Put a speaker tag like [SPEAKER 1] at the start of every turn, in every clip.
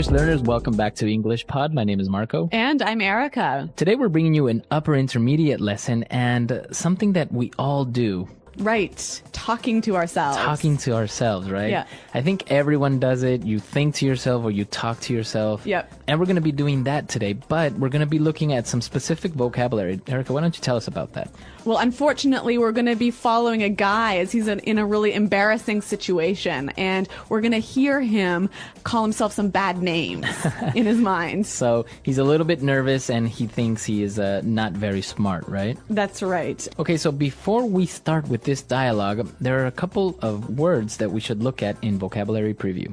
[SPEAKER 1] English learners, welcome back to English Pod. My name is Marco.
[SPEAKER 2] And I'm Erica.
[SPEAKER 1] Today we're bringing you an upper intermediate lesson and something that we all do.
[SPEAKER 2] Right. Talking to ourselves.
[SPEAKER 1] Talking to ourselves, right?
[SPEAKER 2] Yeah.
[SPEAKER 1] I think everyone does it. You think to yourself or you talk to yourself.
[SPEAKER 2] Yep.
[SPEAKER 1] And we're going to be doing that today, but we're going to be looking at some specific vocabulary. Erica, why don't you tell us about that?
[SPEAKER 2] Well, unfortunately, we're going to be following a guy as he's in a really embarrassing situation, and we're going to hear him call himself some bad names in his mind.
[SPEAKER 1] So he's a little bit nervous and he thinks he is not very smart, right?
[SPEAKER 2] That's right.
[SPEAKER 1] Okay, so before we start with this dialogue, there are a couple of words that we should look at in vocabulary preview.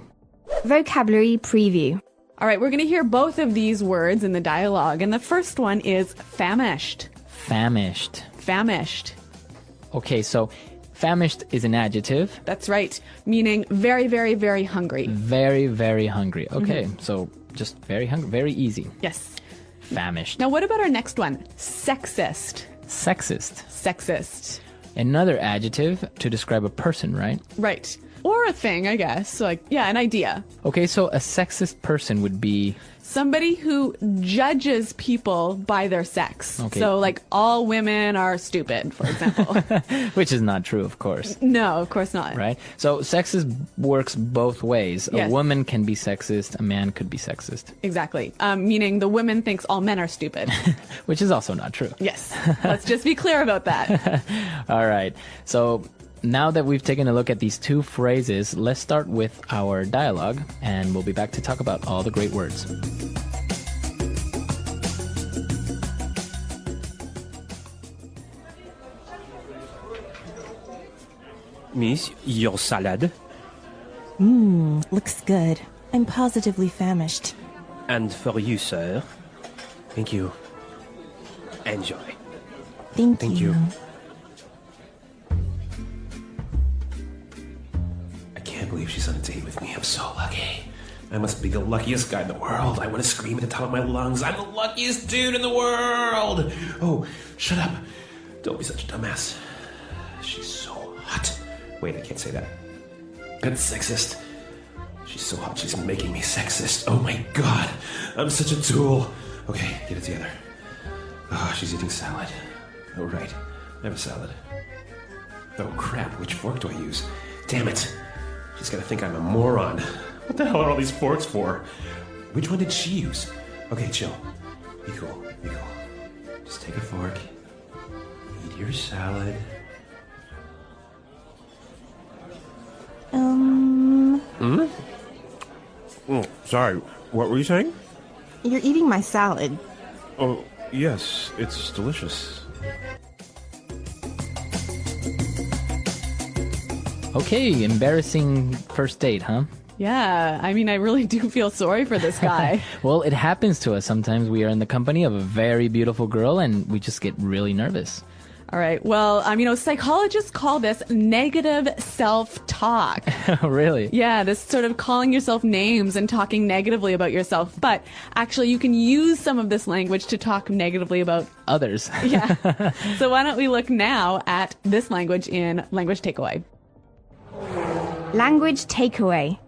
[SPEAKER 3] Vocabulary preview.
[SPEAKER 2] All right, we're going to hear both of these words in the dialogue, and the first one is famished.
[SPEAKER 1] Famished.
[SPEAKER 2] Famished.
[SPEAKER 1] Okay, so famished is an adjective.
[SPEAKER 2] That's right, meaning very, very, very hungry.
[SPEAKER 1] Very, very hungry. Okay, so just very hungry, very easy.
[SPEAKER 2] Yes.
[SPEAKER 1] Famished.
[SPEAKER 2] Now, what about our next one? Sexist.
[SPEAKER 1] Sexist.
[SPEAKER 2] Sexist.
[SPEAKER 1] Another adjective to describe a person, right?
[SPEAKER 2] Right. Or a thing, I guess. Like, yeah, an idea.
[SPEAKER 1] Okay, so a sexist person would be...
[SPEAKER 2] Somebody who judges people by their sex.
[SPEAKER 1] Okay.
[SPEAKER 2] So, like, all women are stupid, for example.
[SPEAKER 1] Which is not true, of course.
[SPEAKER 2] No, of course not.
[SPEAKER 1] Right? So sexist works both ways.
[SPEAKER 2] Yes.
[SPEAKER 1] A woman can be sexist, a man could be sexist.
[SPEAKER 2] Exactly. Meaning the woman thinks all men are stupid.
[SPEAKER 1] Which is also not true.
[SPEAKER 2] Yes. Let's just be clear about that.
[SPEAKER 1] All right. So now that we've taken a look at these two phrases, let's start with our dialogue, and we'll be back to talk about all the great words.
[SPEAKER 4] Miss, your salad.
[SPEAKER 5] Looks good. I'm positively famished.
[SPEAKER 4] And for you, sir. Thank you. Enjoy.
[SPEAKER 5] Thank you.
[SPEAKER 6] I can't believe she's on a date with me. I'm so lucky. I must be the luckiest guy in the world. I want to scream at the top of my lungs. I'm the luckiest dude in the world. Oh, shut up. Don't be such a dumbass. She's so hot. Wait, I can't say that. That's sexist. She's so hot, she's making me sexist. Oh my god. I'm such a tool. Okay, get it together. Oh, she's eating salad. Oh, right. I have a salad. Oh, crap. Which fork do I use? Damn it. She's gonna think I'm a moron. What the hell are all these forks for? Which one did she use? Okay, chill. Be cool. Be cool. Just take a fork. Eat your salad.
[SPEAKER 4] Oh, sorry. What were you saying?
[SPEAKER 5] You're eating my salad.
[SPEAKER 4] Oh, yes. It's delicious.
[SPEAKER 1] Okay, embarrassing first date, huh?
[SPEAKER 2] Yeah, I mean, I really do feel sorry for this guy.
[SPEAKER 1] Well, it happens to us sometimes. We are in the company of a very beautiful girl and we just get really nervous.
[SPEAKER 2] All right. Well, psychologists call this negative self-talk.
[SPEAKER 1] Really?
[SPEAKER 2] Yeah, this sort of calling yourself names and talking negatively about yourself. But actually, you can use some of this language to talk negatively about
[SPEAKER 1] Others.
[SPEAKER 2] Yeah. So why don't we look now at this language in Language Takeaway.
[SPEAKER 3] Language takeaway.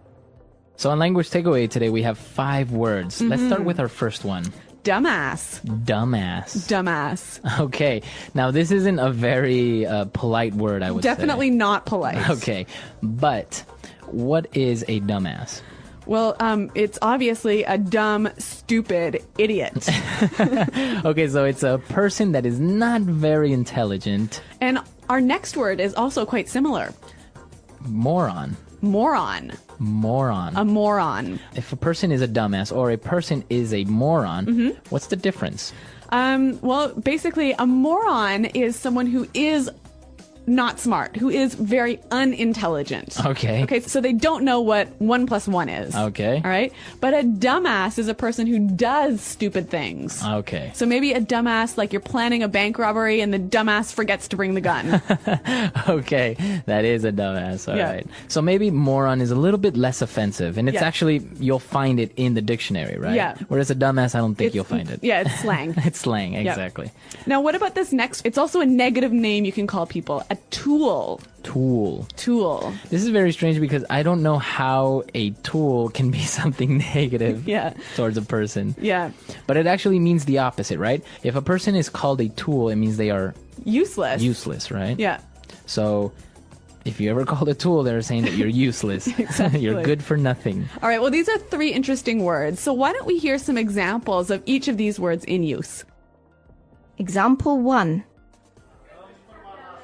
[SPEAKER 1] So on Language Takeaway today, we have 5 words. Let's start with our first one.
[SPEAKER 2] Dumbass.
[SPEAKER 1] Dumbass.
[SPEAKER 2] Dumbass.
[SPEAKER 1] Okay. Now, this isn't a very polite word, I would
[SPEAKER 2] Definitely
[SPEAKER 1] say.
[SPEAKER 2] not polite.
[SPEAKER 1] Okay. But what is a dumbass?
[SPEAKER 2] Well, it's obviously a dumb, stupid idiot.
[SPEAKER 1] Okay, so it's a person that is not very intelligent.
[SPEAKER 2] And our next word is also quite similar.
[SPEAKER 1] Moron.
[SPEAKER 2] Moron.
[SPEAKER 1] Moron.
[SPEAKER 2] A moron.
[SPEAKER 1] If a person is a dumbass or a person is a moron, what's the difference?
[SPEAKER 2] Well, basically, a moron is someone who is not smart, who is very unintelligent.
[SPEAKER 1] Okay.
[SPEAKER 2] Okay, so they don't know what 1 + 1 is.
[SPEAKER 1] Okay.
[SPEAKER 2] All right? But a dumbass is a person who does stupid things.
[SPEAKER 1] Okay.
[SPEAKER 2] So maybe a dumbass, like you're planning a bank robbery and the dumbass forgets to bring the gun.
[SPEAKER 1] Okay, that is a dumbass. All
[SPEAKER 2] Yeah.
[SPEAKER 1] right. So maybe moron is a little bit less offensive, and it's
[SPEAKER 2] Yeah.
[SPEAKER 1] actually, you'll find it in the dictionary, right?
[SPEAKER 2] Yeah.
[SPEAKER 1] Whereas a dumbass, I don't think you'll find it.
[SPEAKER 2] Yeah, it's slang.
[SPEAKER 1] It's slang, exactly.
[SPEAKER 2] Now, what about this next? It's also a negative name you can call people. a tool.
[SPEAKER 1] Tool.
[SPEAKER 2] Tool.
[SPEAKER 1] This is very strange because I don't know how a tool can be something negative
[SPEAKER 2] Yeah.
[SPEAKER 1] towards a person.
[SPEAKER 2] Yeah.
[SPEAKER 1] But it actually means the opposite, right? If a person is called a tool, it means they are
[SPEAKER 2] Useless.
[SPEAKER 1] useless, right?
[SPEAKER 2] Yeah.
[SPEAKER 1] So if you ever called a tool, they're saying that you're useless.
[SPEAKER 2] Exactly.
[SPEAKER 1] You're good for nothing.
[SPEAKER 2] All right, well, these are 3 interesting words. So why don't we hear some examples of each of these words in use?
[SPEAKER 3] Example 1.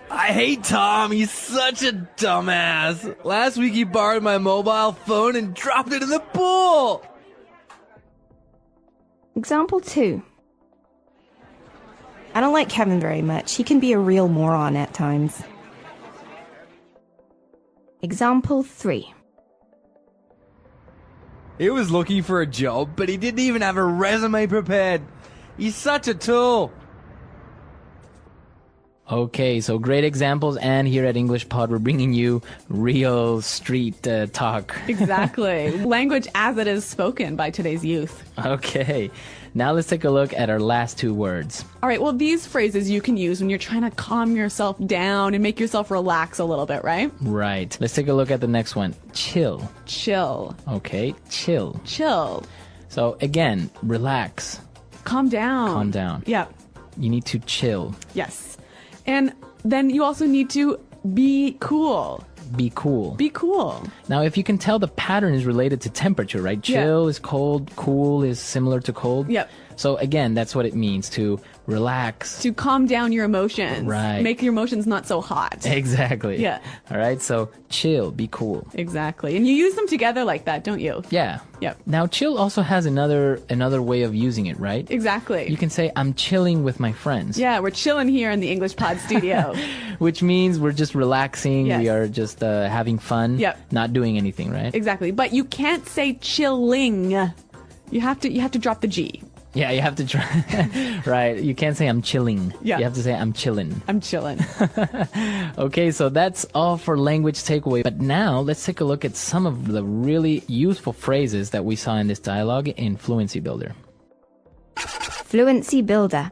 [SPEAKER 7] I hate Tom. He's such a dumbass. Last week he borrowed my mobile phone and dropped it in the pool.
[SPEAKER 3] Example 2.
[SPEAKER 5] I don't like Kevin very much. He can be a real moron at times.
[SPEAKER 3] Example 3.
[SPEAKER 7] He was looking for a job, but he didn't even have a resume prepared. He's such a tool.
[SPEAKER 1] Okay, so great examples, and here at English Pod, we're bringing you real street talk.
[SPEAKER 2] Exactly. Language as it is spoken by today's youth.
[SPEAKER 1] Okay, now let's take a look at our last 2 words.
[SPEAKER 2] All right, well, these phrases you can use when you're trying to calm yourself down and make yourself relax a little bit, right?
[SPEAKER 1] Right. Let's take a look at the next one. Chill.
[SPEAKER 2] Chill.
[SPEAKER 1] Okay, chill.
[SPEAKER 2] Chill.
[SPEAKER 1] So again, relax.
[SPEAKER 2] Calm down.
[SPEAKER 1] Calm down.
[SPEAKER 2] Yeah.
[SPEAKER 1] You need to chill.
[SPEAKER 2] Yes. And then you also need to be cool.
[SPEAKER 1] Be cool.
[SPEAKER 2] Be cool.
[SPEAKER 1] Now, if you can tell, the pattern is related to temperature, right? Chill is cold, cool is similar to cold.
[SPEAKER 2] Yep.
[SPEAKER 1] So again, that's what it means to relax.
[SPEAKER 2] To calm down your emotions.
[SPEAKER 1] Right.
[SPEAKER 2] Make your emotions not so hot.
[SPEAKER 1] Exactly.
[SPEAKER 2] Yeah.
[SPEAKER 1] All right. So chill, be cool.
[SPEAKER 2] Exactly. And you use them together like that, don't you?
[SPEAKER 1] Yeah.
[SPEAKER 2] Yep.
[SPEAKER 1] Now, chill also has another way of using it, right?
[SPEAKER 2] Exactly.
[SPEAKER 1] You can say, I'm chilling with my friends.
[SPEAKER 2] Yeah, we're chilling here in the English Pod studio.
[SPEAKER 1] Which means we're just relaxing.
[SPEAKER 2] Yes.
[SPEAKER 1] We are just having fun.
[SPEAKER 2] Yep.
[SPEAKER 1] Not doing anything, right?
[SPEAKER 2] Exactly. But you can't say chilling. You have to drop the G.
[SPEAKER 1] Yeah, you have to try. Right. You can't say I'm chilling.
[SPEAKER 2] Yeah.
[SPEAKER 1] You have to say I'm chilling.
[SPEAKER 2] I'm chilling.
[SPEAKER 1] Okay, so that's all for language takeaway. But now let's take a look at some of the really useful phrases that we saw in this dialogue in Fluency Builder.
[SPEAKER 3] Fluency Builder.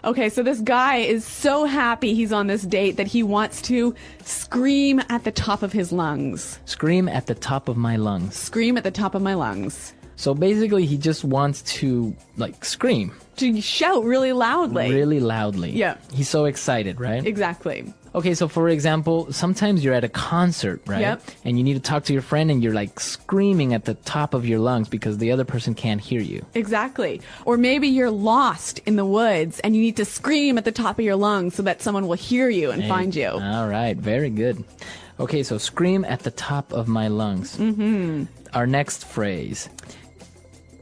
[SPEAKER 2] Okay, so this guy is so happy he's on this date that he wants to scream at the top of his lungs.
[SPEAKER 1] Scream at the top of my lungs.
[SPEAKER 2] Scream at the top of my lungs.
[SPEAKER 1] So basically, he just wants to, scream.
[SPEAKER 2] To shout really loudly.
[SPEAKER 1] Really loudly.
[SPEAKER 2] Yeah.
[SPEAKER 1] He's so excited, right?
[SPEAKER 2] Exactly.
[SPEAKER 1] Okay, so for example, sometimes you're at a concert, right?
[SPEAKER 2] Yep.
[SPEAKER 1] And you need to talk to your friend and you're screaming at the top of your lungs because the other person can't hear you.
[SPEAKER 2] Exactly. Or maybe you're lost in the woods and you need to scream at the top of your lungs so that someone will hear you and find you.
[SPEAKER 1] All right, very good. Okay, so scream at the top of my lungs. Mm-hmm. Our next phrase.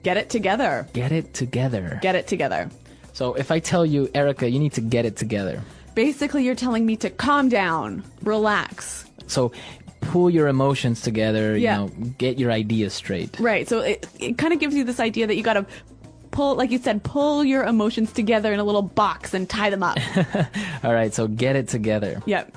[SPEAKER 2] Get it together.
[SPEAKER 1] Get it together.
[SPEAKER 2] Get it together.
[SPEAKER 1] So if I tell you, Erica, you need to get it together.
[SPEAKER 2] Basically, you're telling me to calm down, relax.
[SPEAKER 1] So pull your emotions together,
[SPEAKER 2] Yeah.
[SPEAKER 1] get your ideas straight.
[SPEAKER 2] Right. So it kind of gives you this idea that you got to pull, like you said, pull your emotions together in a little box and tie them up.
[SPEAKER 1] All right, so get it together.
[SPEAKER 2] Yep.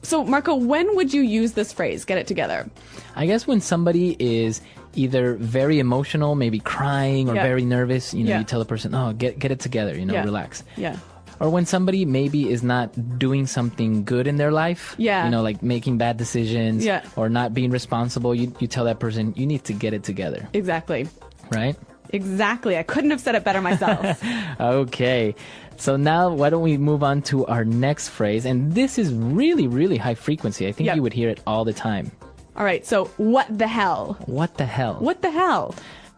[SPEAKER 2] So, Marco, when would you use this phrase, get it together?
[SPEAKER 1] I guess when somebody is either very emotional, maybe crying or
[SPEAKER 2] Yeah.
[SPEAKER 1] very nervous,
[SPEAKER 2] Yeah.
[SPEAKER 1] you tell a person, oh, get it together,
[SPEAKER 2] Yeah.
[SPEAKER 1] relax.
[SPEAKER 2] Yeah.
[SPEAKER 1] Or when somebody maybe is not doing something good in their life,
[SPEAKER 2] Yeah.
[SPEAKER 1] like making bad decisions
[SPEAKER 2] Yeah.
[SPEAKER 1] or not being responsible, you tell that person, you need to get it together,
[SPEAKER 2] Exactly.
[SPEAKER 1] right?
[SPEAKER 2] Exactly. I couldn't have said it better myself.
[SPEAKER 1] Okay. So now why don't we move on to our next phrase? And this is really, really high frequency. I think
[SPEAKER 2] Yep.
[SPEAKER 1] you would hear it all the time.
[SPEAKER 2] All right. So, what the hell?
[SPEAKER 1] What the hell?
[SPEAKER 2] What the hell?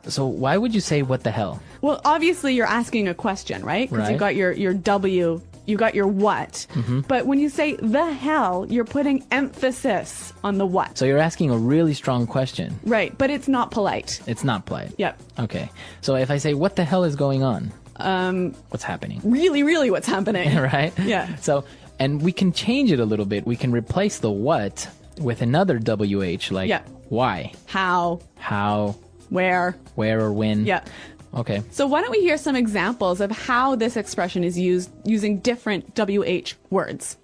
[SPEAKER 1] So why would you say what the hell?
[SPEAKER 2] Well, obviously you're asking a question, right? Because
[SPEAKER 1] Right.
[SPEAKER 2] you got your W, you got your what. But when you say the hell, you're putting emphasis on the what.
[SPEAKER 1] So you're asking a really strong question.
[SPEAKER 2] Right, but it's not polite.
[SPEAKER 1] It's not polite.
[SPEAKER 2] Yep.
[SPEAKER 1] Okay. So if I say, what the hell is going on? What's happening?
[SPEAKER 2] Really, really what's happening.
[SPEAKER 1] Right?
[SPEAKER 2] Yeah.
[SPEAKER 1] So, and we can change it a little bit. We can replace the what with another WH, like
[SPEAKER 2] Yeah.
[SPEAKER 1] why,
[SPEAKER 2] How,
[SPEAKER 1] how,
[SPEAKER 2] where.
[SPEAKER 1] where, or when.
[SPEAKER 2] Yeah.
[SPEAKER 1] Okay.
[SPEAKER 2] So why don't we hear some examples of how this expression is used using different WH words?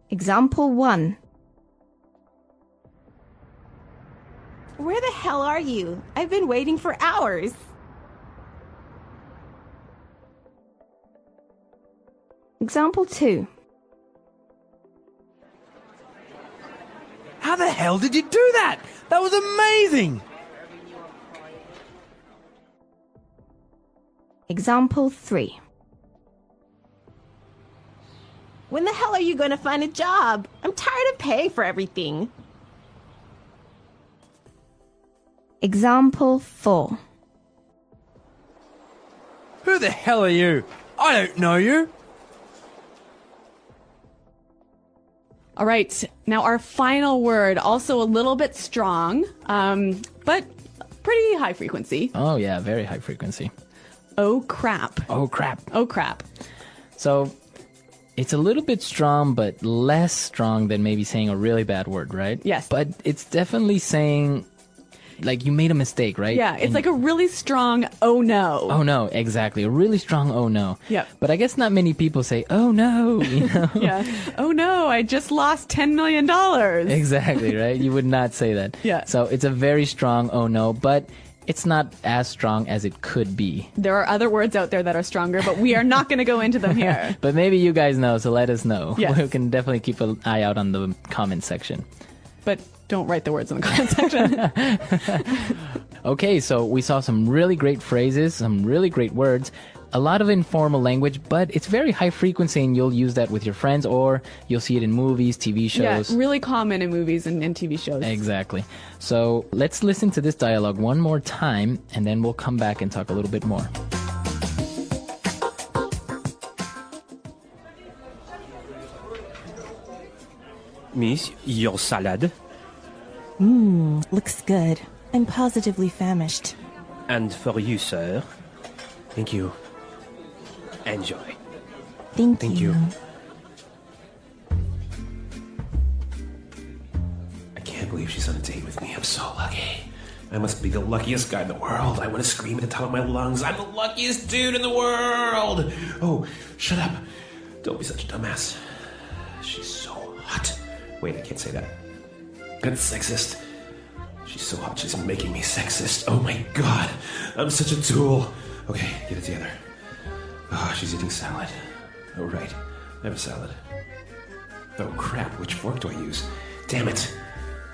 [SPEAKER 3] Example 1.
[SPEAKER 5] Where the hell are you? I've been waiting for hours.
[SPEAKER 3] Example 2.
[SPEAKER 7] How the hell did you do that? That was amazing!
[SPEAKER 3] Example 3.
[SPEAKER 5] When the hell are you going to find a job? I'm tired of paying for everything.
[SPEAKER 3] Example 4.
[SPEAKER 7] Who the hell are you? I don't know you.
[SPEAKER 2] All right, now our final word, also a little bit strong, but pretty high frequency.
[SPEAKER 1] Oh, yeah, very high frequency.
[SPEAKER 2] Oh, crap.
[SPEAKER 1] Oh, crap.
[SPEAKER 2] Oh, crap.
[SPEAKER 1] So it's a little bit strong, but less strong than maybe saying a really bad word, right?
[SPEAKER 2] Yes.
[SPEAKER 1] But it's definitely saying, like, you made a mistake, right?
[SPEAKER 2] Yeah, it's like a really strong oh no.
[SPEAKER 1] Oh no, exactly. A really strong oh no.
[SPEAKER 2] Yep.
[SPEAKER 1] But I guess not many people say, oh no, you know?
[SPEAKER 2] Yeah. Oh no, I just lost $10 million.
[SPEAKER 1] Exactly, right? You would not say that.
[SPEAKER 2] Yeah.
[SPEAKER 1] So it's a very strong oh no, but it's not as strong as it could be.
[SPEAKER 2] There are other words out there that are stronger, but we are not going to go into them here.
[SPEAKER 1] But maybe you guys know, so let us know.
[SPEAKER 2] Yes.
[SPEAKER 1] We can definitely keep an eye out on the comment section.
[SPEAKER 2] But don't write the words in the comment section.
[SPEAKER 1] Okay, so we saw some really great phrases, some really great words, a lot of informal language, but it's very high frequency and you'll use that with your friends or you'll see it in movies, TV shows.
[SPEAKER 2] Yeah, really common in movies and TV shows.
[SPEAKER 1] Exactly. So let's listen to this dialogue one more time and then we'll come back and talk a little bit more.
[SPEAKER 4] Miss, your salad.
[SPEAKER 5] Looks good. I'm positively famished.
[SPEAKER 4] And for you, sir. Thank you. Enjoy.
[SPEAKER 5] Thank
[SPEAKER 4] you.
[SPEAKER 6] I can't believe she's on a date with me. I'm so lucky. I must be the luckiest guy in the world. I want to scream at the top of my lungs. I'm the luckiest dude in the world. Oh, shut up. Don't be such a dumbass. She's so hot. Wait, I can't say that. That's sexist. She's so hot, she's making me sexist. Oh my god. I'm such a tool. Okay, get it together. Oh, she's eating salad. Oh, right. I have a salad. Oh, crap. Which fork do I use? Damn it.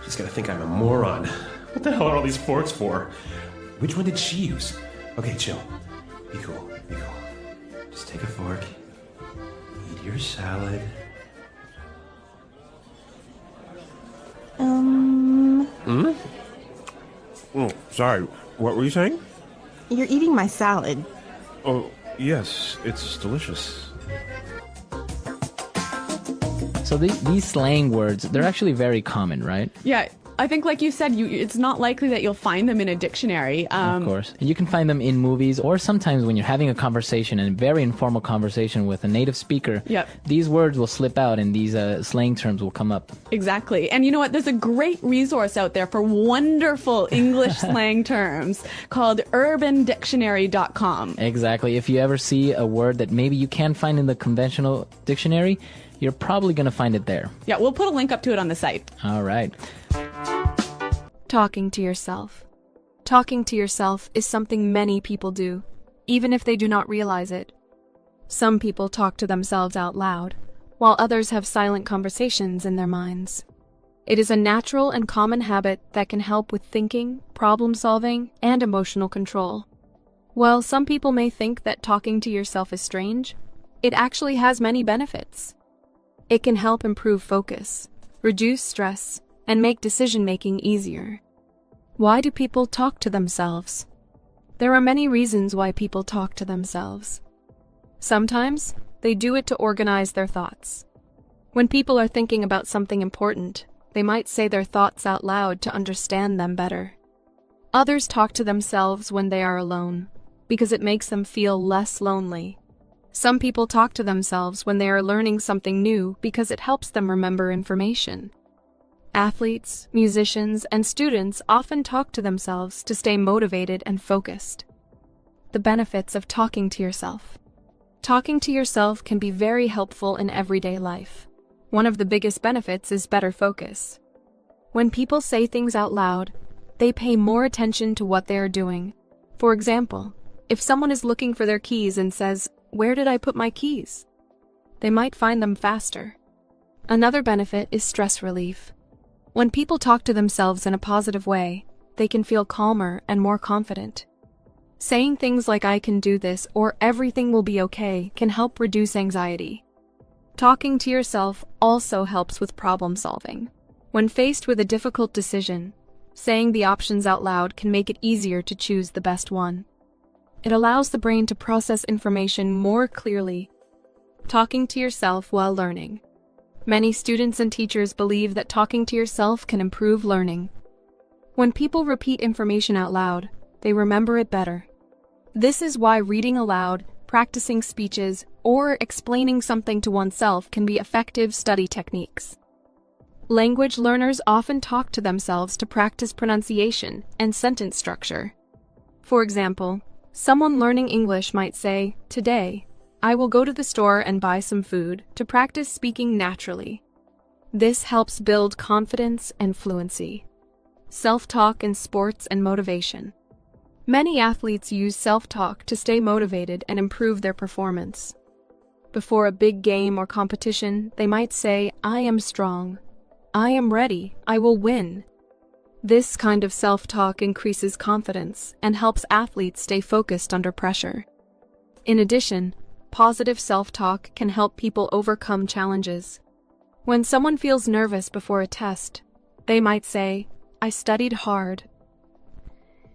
[SPEAKER 6] She's gonna think I'm a moron. What the hell are all these forks for? Which one did she use? Okay, chill. Be cool. Be cool. Just take a fork. Eat your salad. Oh, sorry. What were you saying?
[SPEAKER 5] You're eating my salad.
[SPEAKER 6] Oh, yes. It's delicious.
[SPEAKER 1] So these slang words, they're actually very common, right?
[SPEAKER 2] Yeah, I think like you said, it's not likely that you'll find them in a dictionary.
[SPEAKER 1] Of course. And you can find them in movies or sometimes when you're having a conversation, a very informal conversation with a native speaker.
[SPEAKER 2] Yep.
[SPEAKER 1] These words will slip out and these slang terms will come up.
[SPEAKER 2] Exactly. And you know what? There's a great resource out there for wonderful English slang terms called urbandictionary.com.
[SPEAKER 1] Exactly. If you ever see a word that maybe you can't find in the conventional dictionary, you're probably going to find it there.
[SPEAKER 2] Yeah, we'll put a link up to it on the site.
[SPEAKER 1] All right.
[SPEAKER 8] Talking to yourself. Talking to yourself is something many people do, even if they do not realize it. Some people talk to themselves out loud, while others have silent conversations in their minds. It is a natural and common habit that can help with thinking, problem solving, and emotional control. While some people may think that talking to yourself is strange, it actually has many benefits. It can help improve focus, reduce stress, and make decision-making easier. Why do people talk to themselves? There are many reasons why people talk to themselves. Sometimes, they do it to organize their thoughts. When people are thinking about something important, they might say their thoughts out loud to understand them better. Others talk to themselves when they are alone, because it makes them feel less lonely. Some people talk to themselves when they are learning something new because it helps them remember information. Athletes, musicians, and students often talk to themselves to stay motivated and focused. The benefits of talking to yourself. Talking to yourself can be very helpful in everyday life. One of the biggest benefits is better focus. When people say things out loud, they pay more attention to what they are doing. For example, if someone is looking for their keys and says, "Where did I put my keys?" they might find them faster. Another benefit is stress relief. When people talk to themselves in a positive way, they can feel calmer and more confident. Saying things like "I can do this" or "everything will be okay" can help reduce anxiety. Talking to yourself also helps with problem solving. When faced with a difficult decision, saying the options out loud can make it easier to choose the best one. It allows the brain to process information more clearly. Talking to yourself while learning. Many students and teachers believe that talking to yourself can improve learning. When people repeat information out loud, they remember it better. This is why reading aloud, practicing speeches, or explaining something to oneself can be effective study techniques. Language learners often talk to themselves to practice pronunciation and sentence structure. For example, someone learning English might say, "Today, I will go to the store and buy some food," to practice speaking naturally. This helps build confidence and fluency. Self-talk in sports and motivation. Many athletes use self-talk to stay motivated and improve their performance. Before a big game or competition, they might say, "I am strong. I am ready. I will win." This kind of self-talk increases confidence and helps athletes stay focused under pressure. In addition, positive self-talk can help people overcome challenges. When someone feels nervous before a test, they might say, "I studied hard,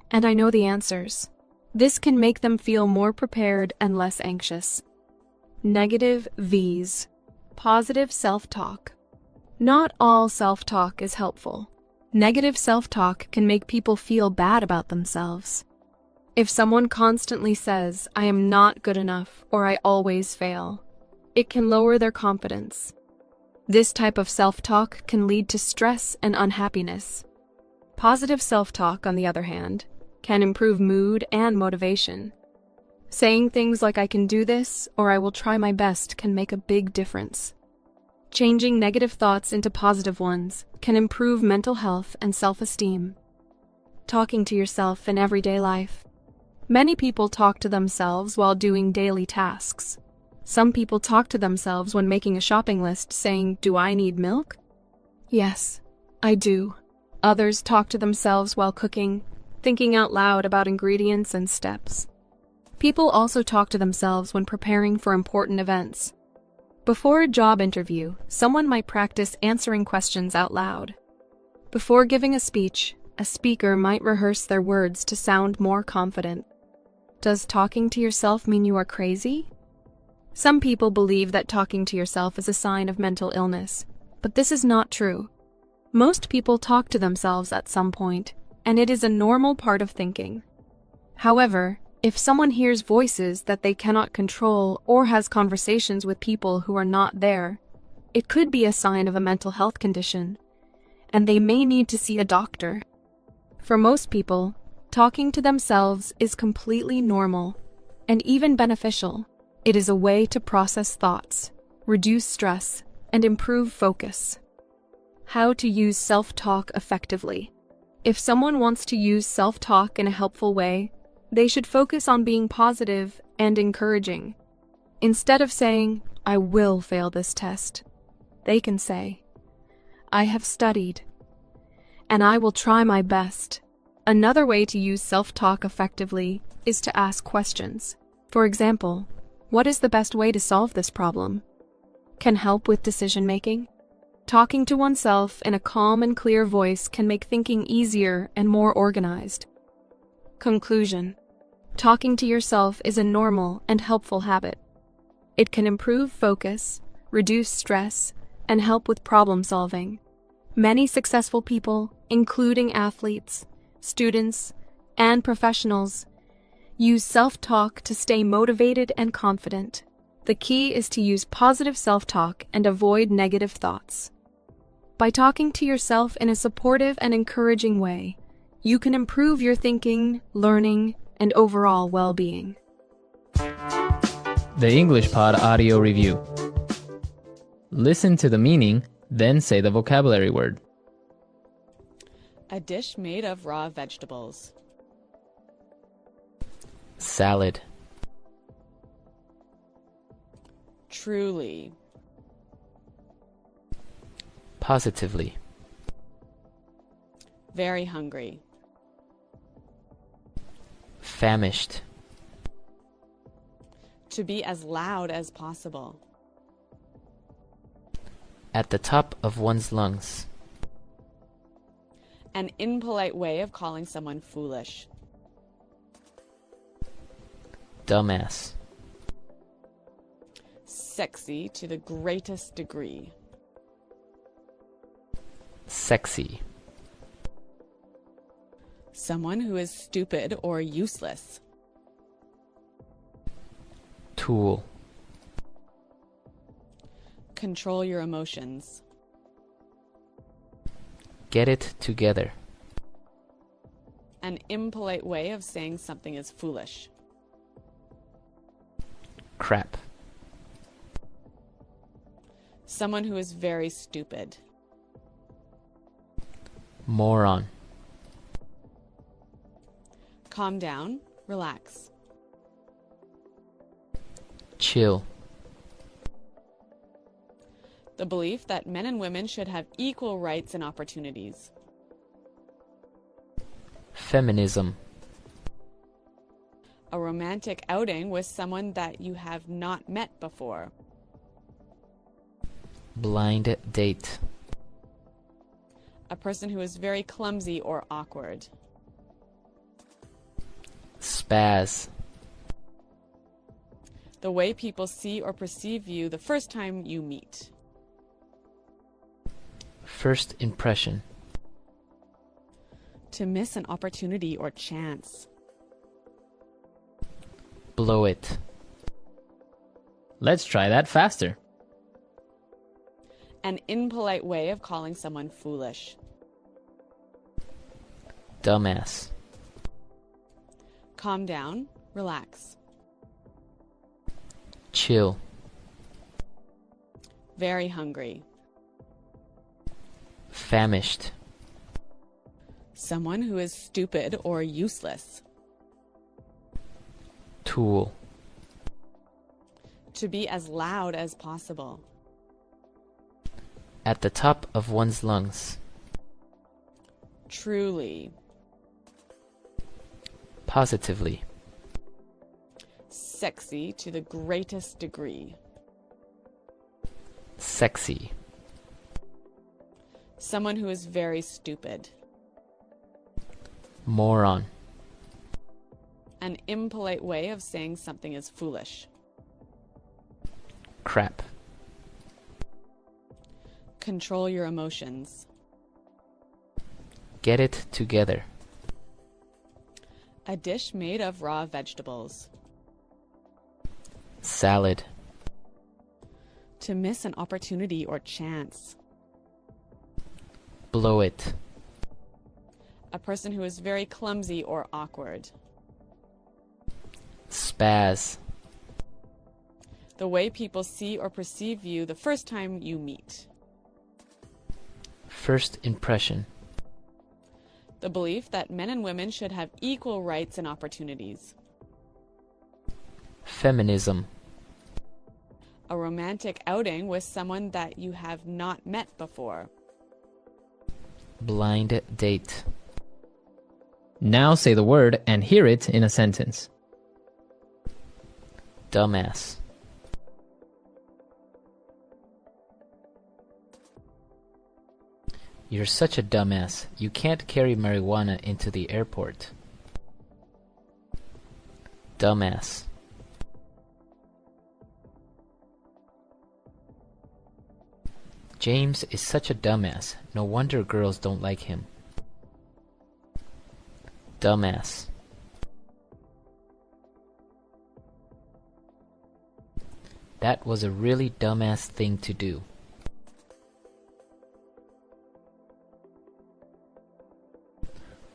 [SPEAKER 8] and I know the answers." This can make them feel more prepared and less anxious. Negative V's. Positive self-talk. Not all self-talk is helpful. Negative self-talk can make people feel bad about themselves. If someone constantly says, "I am not good enough" or "I always fail," it can lower their confidence. This type of self-talk can lead to stress and unhappiness. Positive self-talk, on the other hand, can improve mood and motivation. Saying things like "I can do this" or "I will try my best" can make a big difference. Changing negative thoughts into positive ones can improve mental health and self-esteem. Talking to yourself in everyday life. Many people talk to themselves while doing daily tasks. Some people talk to themselves when making a shopping list, saying, "Do I need milk? Yes, I do." Others talk to themselves while cooking, thinking out loud about ingredients and steps. People also talk to themselves when preparing for important events. Before a job interview, someone might practice answering questions out loud. Before giving a speech, a speaker might rehearse their words to sound more confident. Does talking to yourself mean you are crazy? Some people believe that talking to yourself is a sign of mental illness, but this is not true. Most people talk to themselves at some point, and it is a normal part of thinking. However, if someone hears voices that they cannot control or has conversations with people who are not there, it could be a sign of a mental health condition, and they may need to see a doctor. For most people, talking to themselves is completely normal and even beneficial. It is a way to process thoughts, reduce stress, and improve focus. How to use self-talk effectively. If someone wants to use self-talk in a helpful way, they should focus on being positive and encouraging. Instead of saying, "I will fail this test," they can say, "I have studied, and I will try my best." Another way to use self-talk effectively is to ask questions. For example, what is the best way to solve this problem? Can help with decision-making? Talking to oneself in a calm and clear voice can make thinking easier and more organized. Conclusion. Talking to yourself is a normal and helpful habit. It can improve focus, reduce stress, and help with problem solving. Many successful people, including athletes, students, and professionals, use self-talk to stay motivated and confident. The key is to use positive self-talk and avoid negative thoughts. By talking to yourself in a supportive and encouraging way, you can improve your thinking, learning, and overall well-being.
[SPEAKER 1] The English Pod Audio Review. Listen to the meaning, then say the vocabulary word.
[SPEAKER 2] A dish made of raw vegetables.
[SPEAKER 1] Salad.
[SPEAKER 2] Truly.
[SPEAKER 1] Positively.
[SPEAKER 2] Very hungry.
[SPEAKER 1] Famished.
[SPEAKER 2] To be as loud as possible.
[SPEAKER 1] At the top of one's lungs.
[SPEAKER 2] An impolite way of calling someone foolish.
[SPEAKER 1] Dumbass.
[SPEAKER 2] Sexy to the greatest degree.
[SPEAKER 1] Sexy.
[SPEAKER 2] Someone who is stupid or useless.
[SPEAKER 1] Tool.
[SPEAKER 2] Control your emotions.
[SPEAKER 1] Get it together.
[SPEAKER 2] An impolite way of saying something is foolish.
[SPEAKER 1] Crap.
[SPEAKER 2] Someone who is very stupid.
[SPEAKER 1] Moron.
[SPEAKER 2] Calm down, relax.
[SPEAKER 1] Chill.
[SPEAKER 2] The belief that men and women should have equal rights and opportunities.
[SPEAKER 1] Feminism.
[SPEAKER 2] A romantic outing with someone that you have not met before.
[SPEAKER 1] Blind date.
[SPEAKER 2] A person who is very clumsy or awkward.
[SPEAKER 1] Spaz.
[SPEAKER 2] The way people see or perceive you the first time you meet.
[SPEAKER 1] First impression.
[SPEAKER 2] To miss an opportunity or chance.
[SPEAKER 1] Blow it.
[SPEAKER 9] Let's try that faster.
[SPEAKER 2] An impolite way of calling someone foolish.
[SPEAKER 1] Dumbass.
[SPEAKER 2] Calm down, relax.
[SPEAKER 1] Chill.
[SPEAKER 2] Very hungry.
[SPEAKER 1] Famished.
[SPEAKER 2] Someone who is stupid or useless.
[SPEAKER 1] Tool.
[SPEAKER 2] To be as loud as possible.
[SPEAKER 1] At the top of one's lungs.
[SPEAKER 2] Truly.
[SPEAKER 1] Positively.
[SPEAKER 2] Sexy to the greatest degree.
[SPEAKER 1] Sexy.
[SPEAKER 2] Someone who is very stupid.
[SPEAKER 1] Moron.
[SPEAKER 2] An impolite way of saying something is foolish.
[SPEAKER 1] Crap.
[SPEAKER 2] Control your emotions.
[SPEAKER 1] Get it together.
[SPEAKER 2] A dish made of raw vegetables.
[SPEAKER 1] Salad.
[SPEAKER 2] To miss an opportunity or chance.
[SPEAKER 1] Blow it.
[SPEAKER 2] A person who is very clumsy or awkward.
[SPEAKER 1] Spaz.
[SPEAKER 2] The way people see or perceive you the first time you meet.
[SPEAKER 1] First impression.
[SPEAKER 2] The belief that men and women should have equal rights and opportunities.
[SPEAKER 1] Feminism.
[SPEAKER 2] A romantic outing with someone that you have not met before.
[SPEAKER 1] Blind date.
[SPEAKER 9] Now say the word and hear it in a sentence.
[SPEAKER 1] Dumbass. You're such a dumbass. You can't carry marijuana into the airport. Dumbass. James is such a dumbass. No wonder girls don't like him. Dumbass. That was a really dumbass thing to do.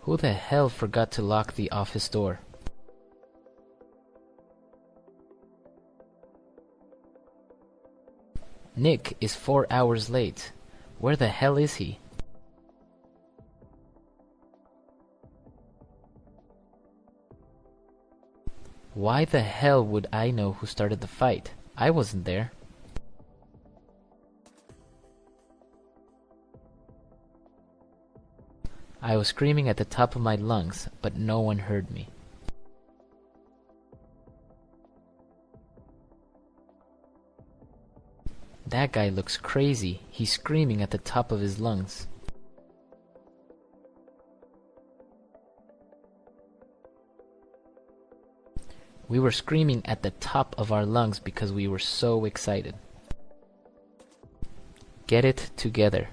[SPEAKER 1] Who the hell forgot to lock the office door? Nick is 4 hours late. Where the hell is he? Why the hell would I know who started the fight? I wasn't there. I was screaming at the top of my lungs, but no one heard me. That guy looks crazy. He's screaming at the top of his lungs. We were screaming at the top of our lungs because we were so excited. Get it together.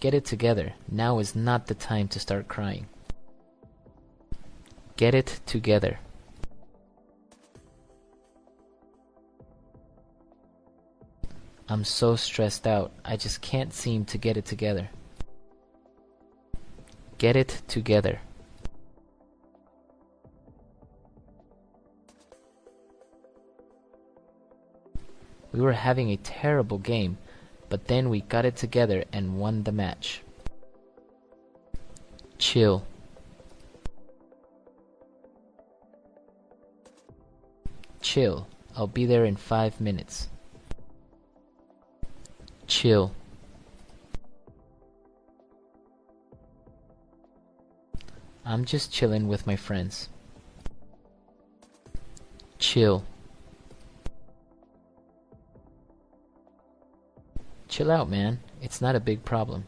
[SPEAKER 1] Get it together. Now is not the time to start crying. Get it together. I'm so stressed out. I just can't seem to get it together. Get it together. We were having a terrible game, but then we got it together and won the match. Chill. Chill. I'll be there in 5 minutes. Chill. I'm just chilling with my friends. Chill. Chill out, man. It's not a big problem.